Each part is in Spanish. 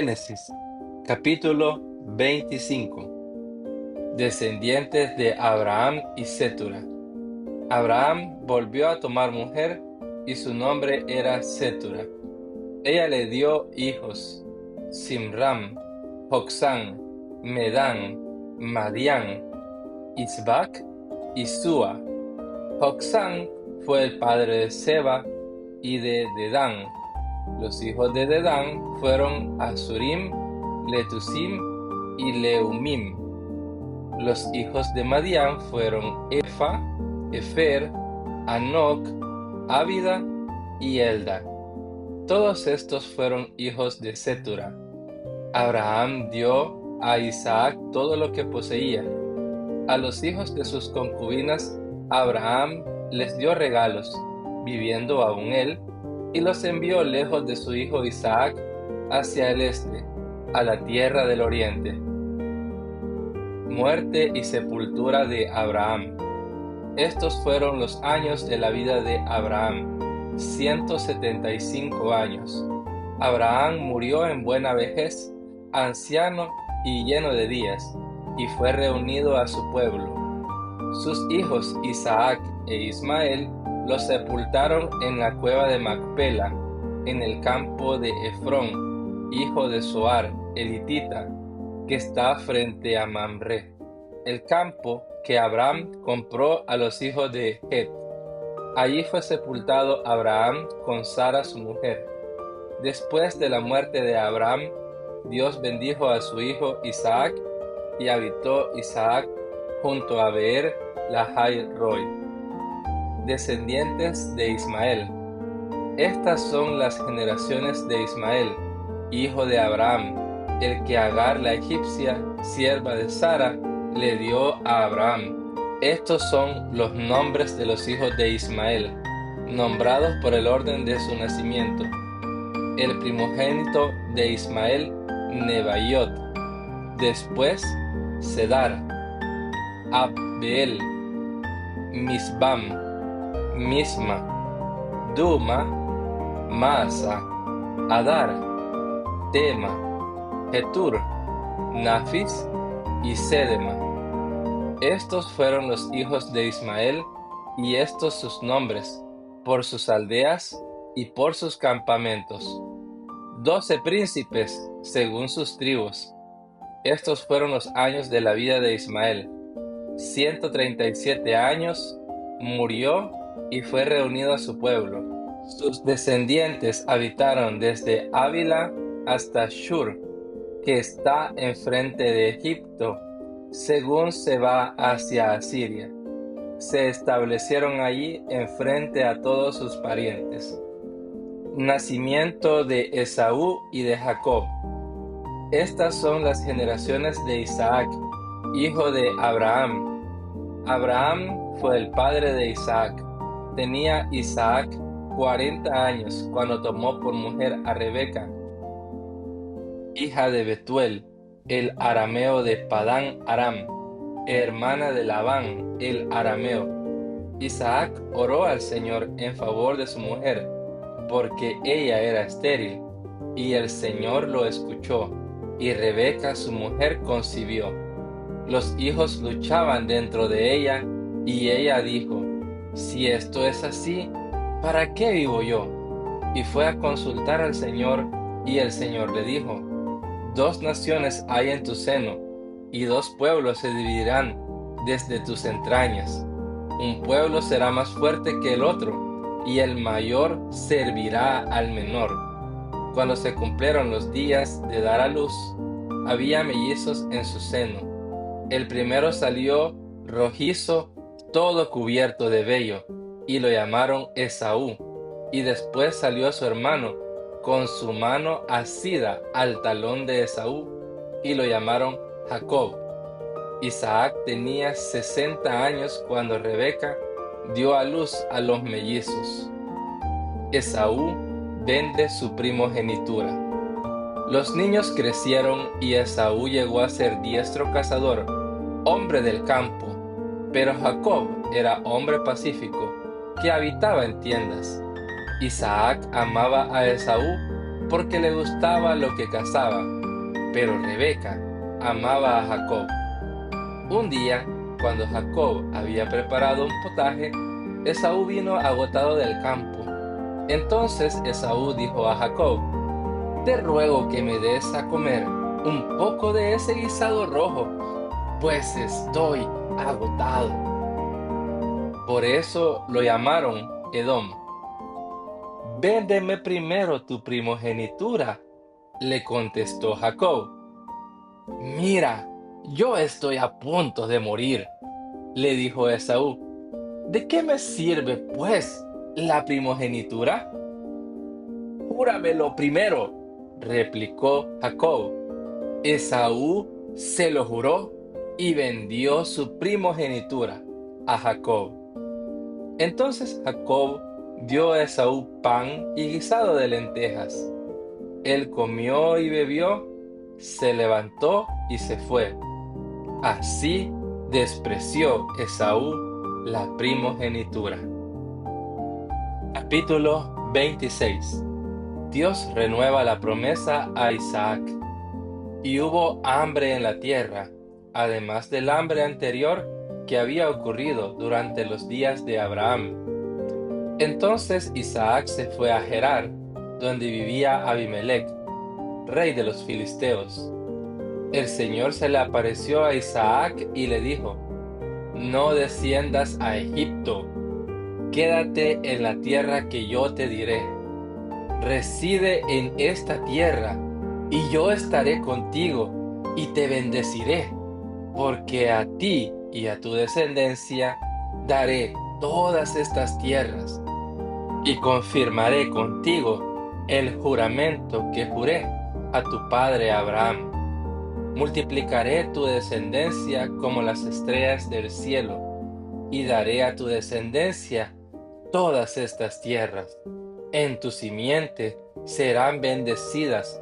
Génesis, capítulo 25. Descendientes de Abraham y Cetura. Abraham volvió a tomar mujer y su nombre era Cetura. Ella le dio hijos: Simram, Joksán, Medán, Madián, Isbac y Sua. Joksán fue el padre de Seba y de Dedán. Los hijos de Dedán fueron Asurim, Letusim y Leumim. Los hijos de Madián fueron Efa, Efer, Anoc, Abida y Elda. Todos estos fueron hijos de Cetura. Abraham dio a Isaac todo lo que poseía. A los hijos de sus concubinas Abraham les dio regalos, viviendo aún él, y los envió lejos de su hijo Isaac hacia el este, a la tierra del oriente. Muerte y sepultura de Abraham. Estos fueron los años de la vida de Abraham, 175 años. Abraham murió en buena vejez, anciano y lleno de días, y fue reunido a su pueblo. Sus hijos Isaac e Ismael los sepultaron en la cueva de Macpela, en el campo de Efrón, hijo de Zoar, el hitita, que está frente a Mamre, el campo que Abraham compró a los hijos de Het. Allí fue sepultado Abraham con Sara su mujer. Después de la muerte de Abraham, Dios bendijo a su hijo Isaac, y habitó Isaac junto a Beer Lahai Roi. Descendientes de Ismael. Estas son las generaciones de Ismael, hijo de Abraham, el que Agar la egipcia, sierva de Sara, le dio a Abraham. Estos son los nombres de los hijos de Ismael, nombrados por el orden de su nacimiento. El primogénito de Ismael, Nebaiot. Después, Cedar, Abbeel, Misbam, Misma, Duma, Masa, Adar, Tema, Jetur, Nafis y Sedema. Estos fueron los hijos de Ismael, y estos sus nombres, por sus aldeas y por sus campamentos. 12 príncipes, según sus tribus. Estos fueron los años de la vida de Ismael. 137 años, murió y fue reunido a su pueblo. Sus descendientes habitaron desde Ávila hasta Shur, que está enfrente de Egipto, según se va hacia Asiria. Se establecieron allí enfrente a todos sus parientes. Nacimiento de Esaú y de Jacob. Estas son las generaciones de Isaac, hijo de Abraham. Abraham fue el padre de Isaac. Tenía Isaac 40 años cuando tomó por mujer a Rebeca, hija de Betuel, el arameo de Padán Aram, hermana de Labán, el arameo. Isaac oró al Señor en favor de su mujer, porque ella era estéril, y el Señor lo escuchó, y Rebeca su mujer concibió. Los hijos luchaban dentro de ella, y ella dijo: si esto es así, ¿para qué vivo yo? Y fue a consultar al Señor, y el Señor le dijo: 2 naciones hay en tu seno, y 2 pueblos se dividirán desde tus entrañas. Un pueblo será más fuerte que el otro, y el mayor servirá al menor. Cuando se cumplieron los días de dar a luz, había mellizos en su seno. El primero salió rojizo, todo cubierto de vello, y lo llamaron Esaú. Y después salió su hermano, con su mano asida al talón de Esaú, y lo llamaron Jacob. Isaac tenía 60 años cuando Rebeca dio a luz a los mellizos. Esaú vende su primogenitura. Los niños crecieron y Esaú llegó a ser diestro cazador, hombre del campo, pero Jacob era hombre pacífico, que habitaba en tiendas. Isaac amaba a Esaú porque le gustaba lo que cazaba, pero Rebeca amaba a Jacob. Un día, cuando Jacob había preparado un potaje, Esaú vino agotado del campo. Entonces Esaú dijo a Jacob: Te ruego que me des a comer un poco de ese guisado rojo, pues estoy agotado. Por eso lo llamaron Edom. Véndeme primero tu primogenitura, le contestó Jacob. Mira, yo estoy a punto de morir, le dijo Esaú. ¿De qué me sirve, pues, la primogenitura? Júramelo primero, replicó Jacob. Esaú se lo juró y vendió su primogenitura a Jacob. Entonces Jacob dio a Esaú pan y guisado de lentejas. Él comió y bebió, se levantó y se fue. Así despreció Esaú la primogenitura. Capítulo 26. Dios renueva la promesa a Isaac. Y hubo hambre en la tierra, además del hambre anterior que había ocurrido durante los días de Abraham. Entonces Isaac se fue a Gerar, donde vivía Abimelec, rey de los filisteos. El Señor se le apareció a Isaac y le dijo: No desciendas a Egipto, quédate en la tierra que yo te diré. Reside en esta tierra, y yo estaré contigo y te bendeciré, porque a ti y a tu descendencia daré todas estas tierras, y confirmaré contigo el juramento que juré a tu padre Abraham. Multiplicaré tu descendencia como las estrellas del cielo, y daré a tu descendencia todas estas tierras. En tu simiente serán bendecidas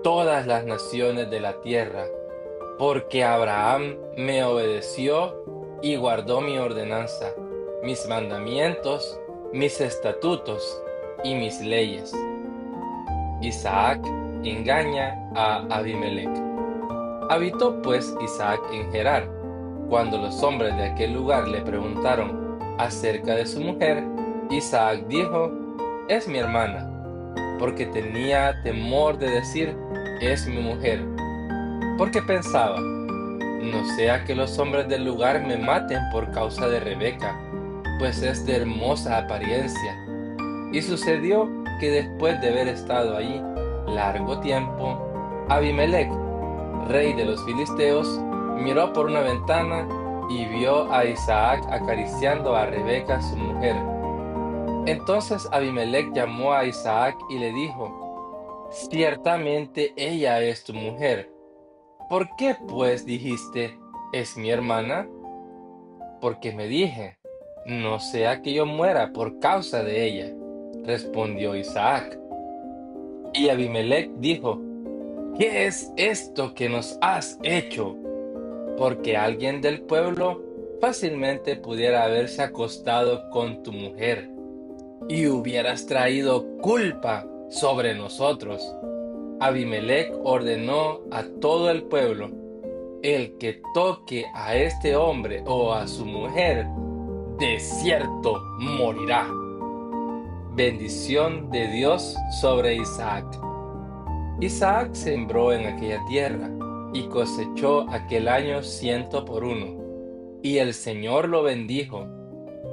todas las naciones de la tierra, porque Abraham me obedeció y guardó mi ordenanza, mis mandamientos, mis estatutos y mis leyes. Isaac engaña a Abimelec. Habitó pues Isaac en Gerar. Cuando los hombres de aquel lugar le preguntaron acerca de su mujer, Isaac dijo: Es mi hermana, porque tenía temor de decir: es mi mujer, porque pensaba: no sea que los hombres del lugar me maten por causa de Rebeca, pues es de hermosa apariencia. Y sucedió que después de haber estado allí largo tiempo, Abimelec, rey de los filisteos, miró por una ventana y vio a Isaac acariciando a Rebeca su mujer. Entonces Abimelec llamó a Isaac y le dijo: Ciertamente ella es tu mujer. ¿Por qué pues dijiste: es mi hermana? Porque me dije: no sea que yo muera por causa de ella, respondió Isaac. Y Abimelec dijo: ¿qué es esto que nos has hecho? Porque alguien del pueblo fácilmente pudiera haberse acostado con tu mujer, y hubieras traído culpa sobre nosotros. Abimelec ordenó a todo el pueblo: el que toque a este hombre o a su mujer, de cierto morirá. Bendición de Dios sobre Isaac. Isaac sembró en aquella tierra y cosechó aquel año 100 por 1, y el Señor lo bendijo.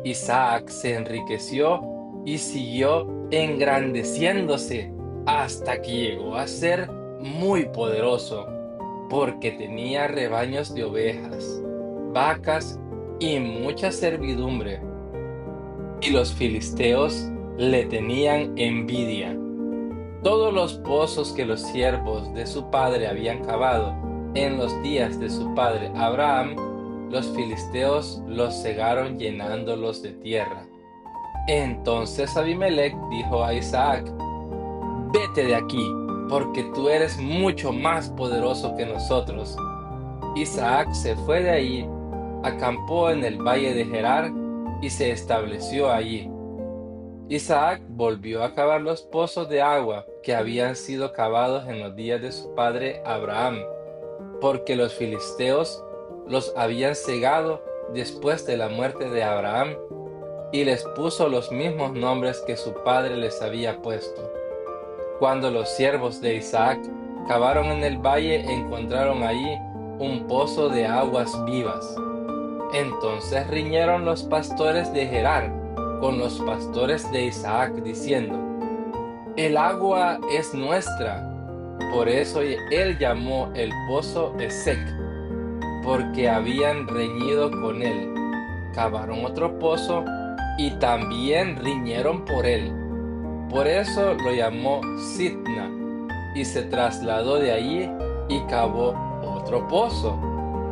Isaac se enriqueció y siguió engrandeciéndose hasta que llegó a ser muy poderoso, porque tenía rebaños de ovejas, vacas y mucha servidumbre. Y los filisteos le tenían envidia. Todos los pozos que los siervos de su padre habían cavado en los días de su padre Abraham, los filisteos los cegaron llenándolos de tierra. Entonces Abimelec dijo a Isaac: vete de aquí, porque tú eres mucho más poderoso que nosotros. Isaac se fue de allí, acampó en el valle de Gerar y se estableció allí. Isaac volvió a cavar los pozos de agua que habían sido cavados en los días de su padre Abraham, porque los filisteos los habían cegado después de la muerte de Abraham, y les puso los mismos nombres que su padre les había puesto. Cuando los siervos de Isaac cavaron en el valle, encontraron allí un pozo de aguas vivas. Entonces riñeron los pastores de Gerar con los pastores de Isaac, diciendo: el agua es nuestra. Por eso él llamó el pozo Esek, porque habían reñido con él. Cavaron otro pozo y también riñeron por él. Por eso lo llamó Sitna, y se trasladó de allí y cavó otro pozo,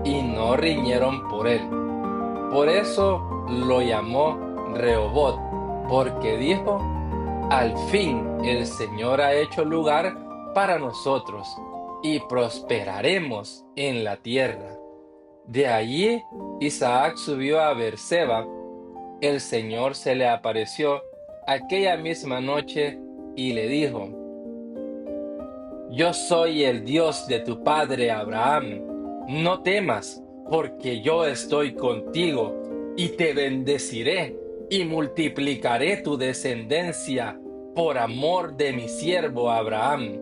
y no riñeron por él. Por eso lo llamó Rehobot, porque dijo: al fin el Señor ha hecho lugar para nosotros, y prosperaremos en la tierra. De allí Isaac subió a Beerseba. El Señor se le apareció aquella misma noche y le dijo: yo soy el Dios de tu padre Abraham. No temas, porque yo estoy contigo, y te bendeciré, y multiplicaré tu descendencia por amor de mi siervo Abraham.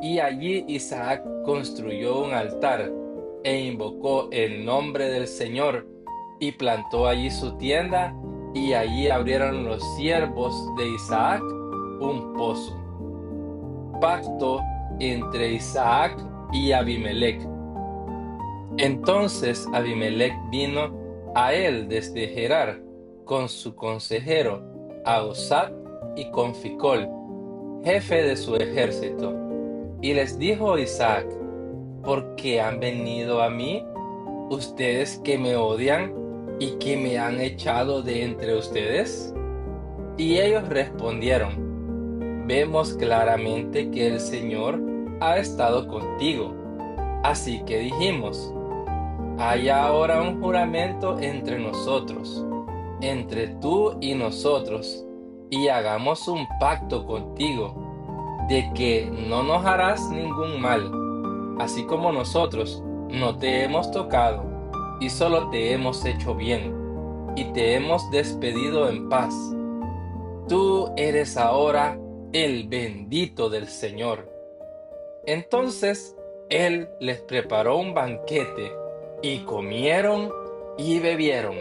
Y allí Isaac construyó un altar, e invocó el nombre del Señor, y plantó allí su tienda, y allí abrieron los siervos de Isaac un pozo. Pacto entre Isaac y Abimelec. Entonces Abimelec vino a él desde Gerar con su consejero Ahuzat y con Ficol, jefe de su ejército, y les dijo a Isaac: ¿por qué han venido a mí, ustedes que me odian y que me han echado de entre ustedes? Y ellos respondieron: vemos claramente que el Señor ha estado contigo. Así que dijimos: haya ahora un juramento entre nosotros, entre tú y nosotros, y hagamos un pacto contigo, de que no nos harás ningún mal, así como nosotros no te hemos tocado, y solo te hemos hecho bien, y te hemos despedido en paz. Tú eres ahora el bendito del Señor. Entonces él les preparó un banquete, y comieron y bebieron.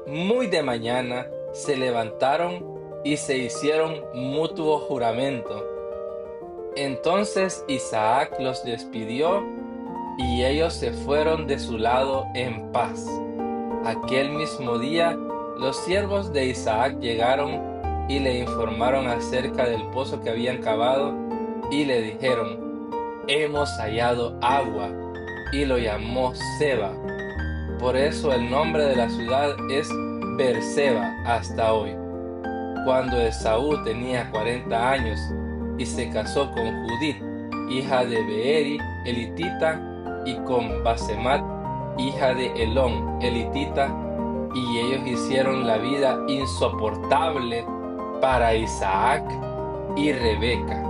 Muy de mañana se levantaron y se hicieron mutuo juramento. Entonces Isaac los despidió, y ellos se fueron de su lado en paz. Aquel mismo día los siervos de Isaac llegaron y le informaron acerca del pozo que habían cavado, y le dijeron: hemos hallado agua, y lo llamó Seba. Por eso el nombre de la ciudad es Beerseba hasta hoy. Cuando Esaú tenía 40 años y se casó con Judith, hija de Beeri elitita, y con Basemat, hija de Elón elitita, y ellos hicieron la vida insoportable para Isaac y Rebeca.